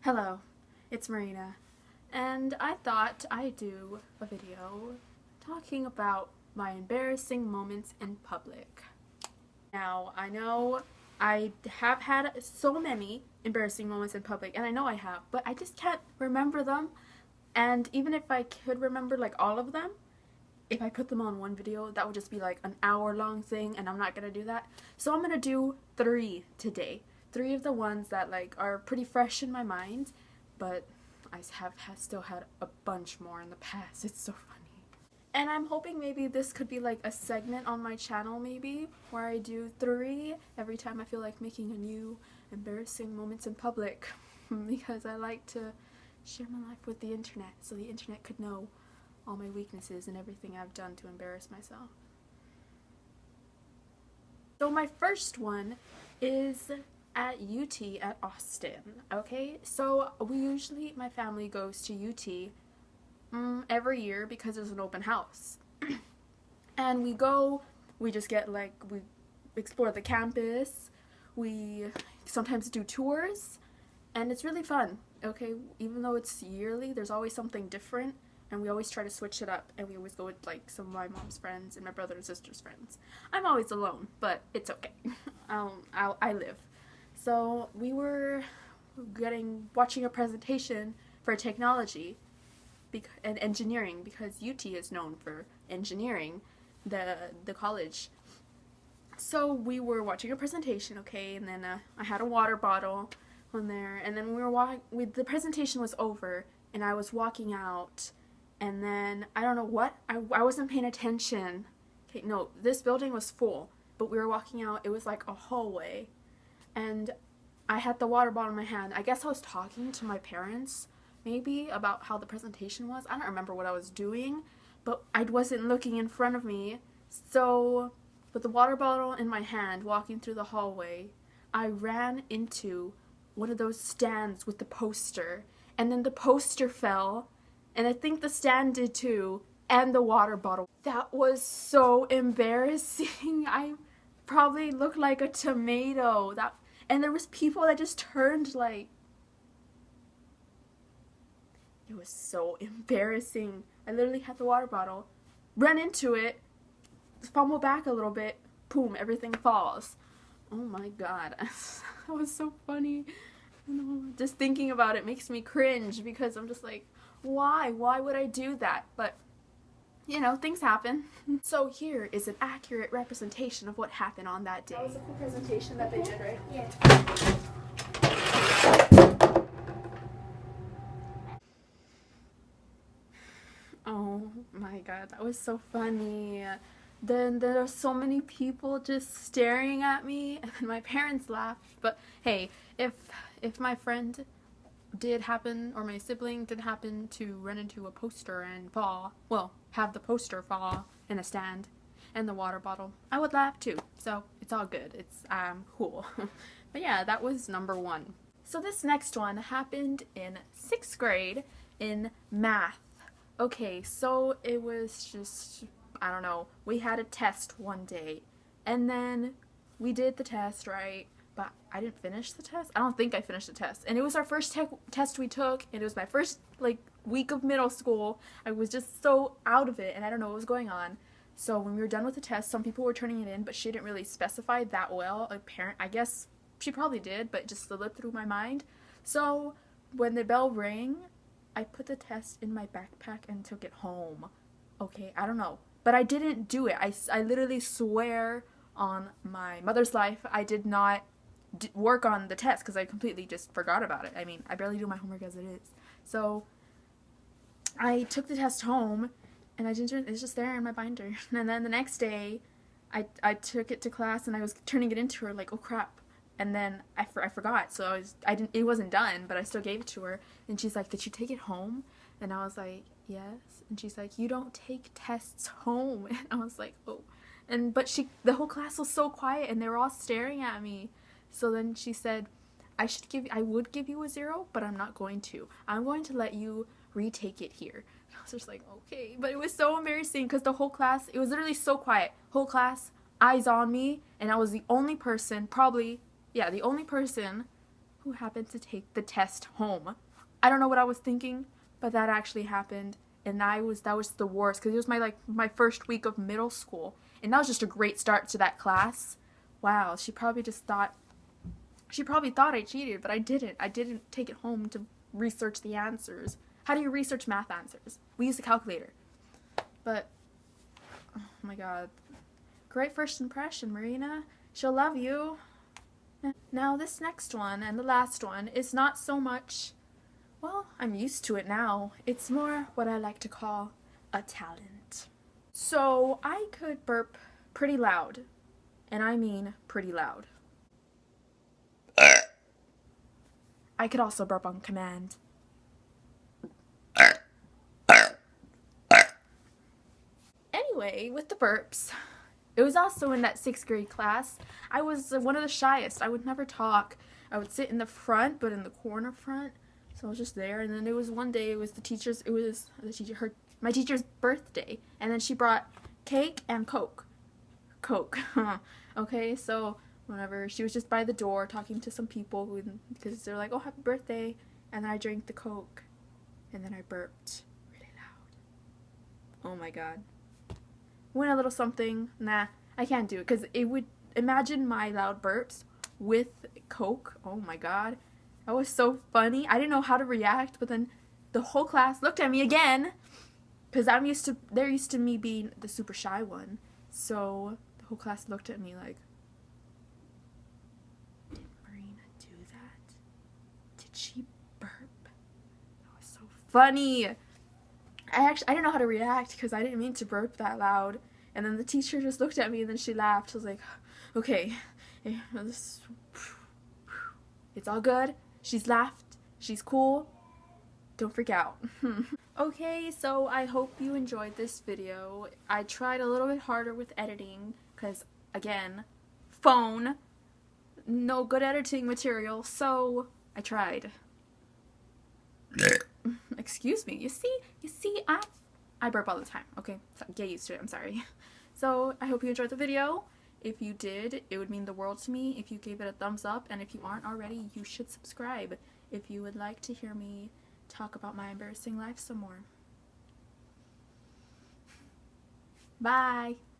Hello, it's Marina, and I thought I'd do a video talking about my embarrassing moments in public. Now, I know I have had so many embarrassing moments in public, and I know I have, but I just can't remember them. And even if I could remember like all of them, if I put them on one video, that would just be like an hour-long thing, and I'm not gonna do that. So I'm gonna do 3 today. 3 of the ones that like are pretty fresh in my mind, but I have still had a bunch more in the past. It's so funny. And I'm hoping maybe this could be like a segment on my channel maybe, where I do 3 every time I feel like making a new embarrassing moments in public, because I like to share my life with the internet so the internet could know all my weaknesses and everything I've done to embarrass myself. So my first one is at UT at Austin, okay? So my family goes to UT every year because there's an open house. And we just get like, we explore the campus, we sometimes do tours, and it's really fun, okay? Even though it's yearly, there's always something different, and we always try to switch it up, and we always go with like some of my mom's friends and my brother and sister's friends. I'm always alone, but it's okay. I live. So we were watching a presentation for technology and engineering, because UT is known for engineering, the college. So we were watching a presentation, okay, and then I had a water bottle on there, and then the presentation was over, and I was walking out, and then I don't know what, I wasn't paying attention. Okay, no, this building was full, but we were walking out, it was like a hallway, and I had the water bottle in my hand. I guess I was talking to my parents, maybe, about how the presentation was. I don't remember what I was doing, but I wasn't looking in front of me. So, with the water bottle in my hand, walking through the hallway, I ran into one of those stands with the poster, and then the poster fell, and I think the stand did too, and the water bottle. That was so embarrassing. I probably looked like a tomato. And there was people that just turned like, it was so embarrassing. I literally had the water bottle, run into it, fumble back a little bit, boom, everything falls. Oh my god, that was so funny. Just thinking about it makes me cringe, because I'm just like, why would I do that? But you know, things happen. So here is an accurate representation of what happened on that day. That was a cool presentation that they did, right? Yeah. Oh my god, that was so funny. Then there are so many people just staring at me, and my parents laughed. But hey, if my friend did happen, or my sibling did happen to run into a poster and fall, well, have the poster fall in a stand and the water bottle, I would laugh too. So it's all good. It's cool. But yeah, that was number 1. So this next one happened in 6th grade in math. Okay, so it was just, I don't know, we had a test one day, and then we did the test, right? But I didn't finish the test. I don't think I finished the test. And it was our first test we took, and it was my first like week of middle school. I was just so out of it, and I don't know what was going on. So when we were done with the test, some people were turning it in, but she didn't really specify that well. I guess she probably did, but it just slipped through my mind. So when the bell rang, I put the test in my backpack and took it home. Okay, I don't know. But I didn't do it. I literally swear on my mother's life, I did not work on the test, because I completely just forgot about it. I mean, I barely do my homework as it is. So I took the test home, and it's just there in my binder. And then the next day, I took it to class, and I was turning it into her like, oh crap. And then I forgot, so it wasn't done, but I still gave it to her. And she's like, did you take it home? And I was like, yes. And she's like, you don't take tests home. And I was like, oh. But the whole class was so quiet, and they were all staring at me. So then she said, I would give you a 0, but I'm not going to. I'm going to let you retake it here. And I was just like, okay. But it was so embarrassing, because the whole class, it was literally so quiet. Whole class, eyes on me, and I was the only person, the only person who happened to take the test home. I don't know what I was thinking, but that actually happened, and that was the worst because it was my first week of middle school, and that was just a great start to that class. Wow, she probably thought I cheated, but I didn't. I didn't take it home to research the answers. How do you research math answers? We use a calculator. But oh my god. Great first impression, Marina. She'll love you. Now this next one and the last one is not so much, well, I'm used to it now. It's more what I like to call a talent. So I could burp pretty loud, and I mean pretty loud. I could also burp on command. Anyway, with the burps, it was also in that 6th grade class. I was one of the shyest. I would never talk. I would sit in the front, but in the corner front. So I was just there. And then it was one day, my teacher's birthday. And then she brought cake and Coke. Okay, so whenever she was just by the door talking to some people because they're like, oh, happy birthday. And then I drank the Coke. And then I burped really loud. Oh my god. Went a little something. Nah, I can't do it because it would imagine my loud burps with Coke. Oh my god. That was so funny. I didn't know how to react, but then the whole class looked at me again because they're used to me being the super shy one. So the whole class looked at me like, did Marina do that? Did she burp? That was so funny. I didn't know how to react because I didn't mean to burp that loud. And then the teacher just looked at me and then she laughed. She was like, okay, it's all good. She's laughed. She's cool. Don't freak out. Okay, so I hope you enjoyed this video. I tried a little bit harder with editing because, again, phone, no good editing material, so I tried. Excuse me. You see, I burp all the time. Okay, so get used to it. I'm sorry. So I hope you enjoyed the video. If you did, it would mean the world to me if you gave it a thumbs up, and if you aren't already, you should subscribe if you would like to hear me talk about my embarrassing life some more. Bye.